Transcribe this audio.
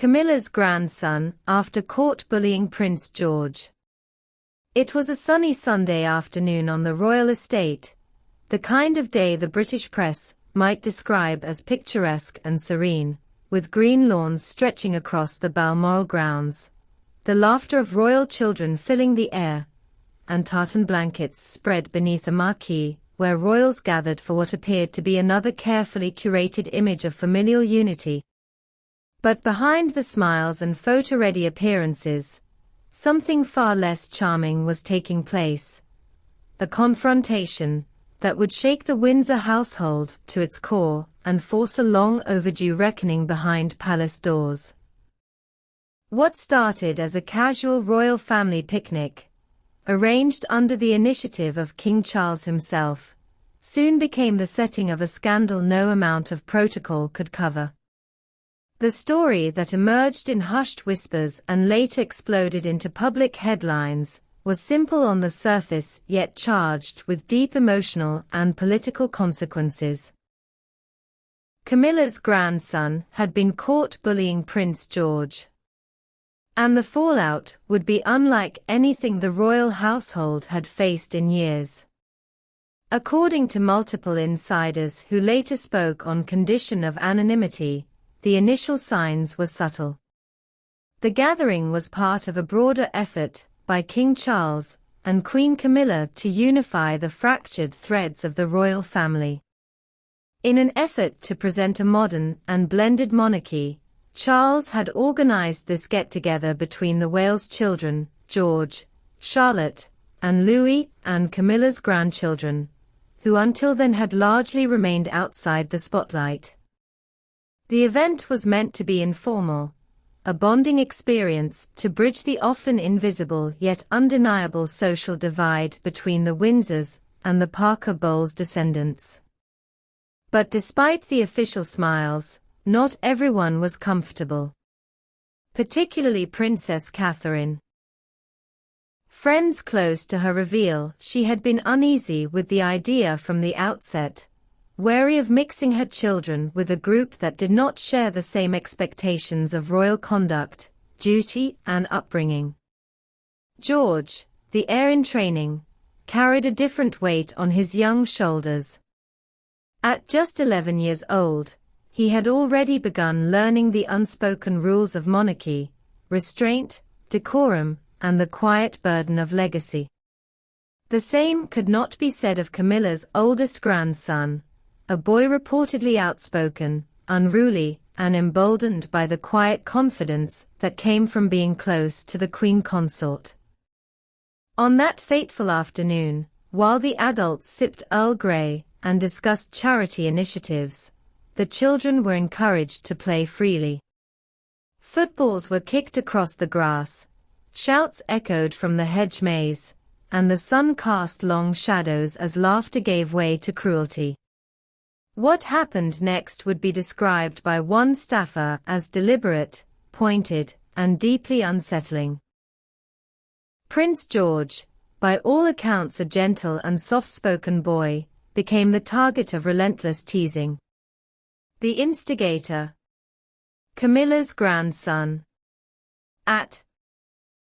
Camilla's grandson, after court bullying Prince George. It was a sunny Sunday afternoon on the royal estate, the kind of day the British press might describe as picturesque and serene, with green lawns stretching across the Balmoral grounds, the laughter of royal children filling the air, and tartan blankets spread beneath a marquee, where royals gathered for what appeared to be another carefully curated image of familial unity. But behind the smiles and photo-ready appearances, something far less charming was taking place. A confrontation that would shake the Windsor household to its core and force a long-overdue reckoning behind palace doors. What started as a casual royal family picnic, arranged under the initiative of King Charles himself, soon became the setting of a scandal no amount of protocol could cover. The story that emerged in hushed whispers and later exploded into public headlines was simple on the surface yet charged with deep emotional and political consequences. Camilla's grandson had been caught bullying Prince George. And the fallout would be unlike anything the royal household had faced in years. According to multiple insiders who later spoke on condition of anonymity, the initial signs were subtle. The gathering was part of a broader effort by King Charles and Queen Camilla to unify the fractured threads of the royal family. In an effort to present a modern and blended monarchy, Charles had organized this get-together between the Wales children, George, Charlotte, and Louis, and Camilla's grandchildren, who until then had largely remained outside the spotlight. The event was meant to be informal, a bonding experience to bridge the often invisible yet undeniable social divide between the Windsors and the Parker Bowles descendants. But despite the official smiles, not everyone was comfortable. Particularly Princess Catherine. Friends close to her reveal she had been uneasy with the idea from the outset, wary of mixing her children with a group that did not share the same expectations of royal conduct, duty, and upbringing. George, the heir in training, carried a different weight on his young shoulders. At just 11 years old, he had already begun learning the unspoken rules of monarchy, restraint, decorum, and the quiet burden of legacy. The same could not be said of Camilla's oldest grandson, a boy reportedly outspoken, unruly, and emboldened by the quiet confidence that came from being close to the Queen Consort. On that fateful afternoon, while the adults sipped Earl Grey and discussed charity initiatives, the children were encouraged to play freely. Footballs were kicked across the grass, shouts echoed from the hedge maze, and the sun cast long shadows as laughter gave way to cruelty. What happened next would be described by one staffer as deliberate, pointed, and deeply unsettling. Prince George, by all accounts a gentle and soft-spoken boy, became the target of relentless teasing. The instigator, Camilla's grandson. At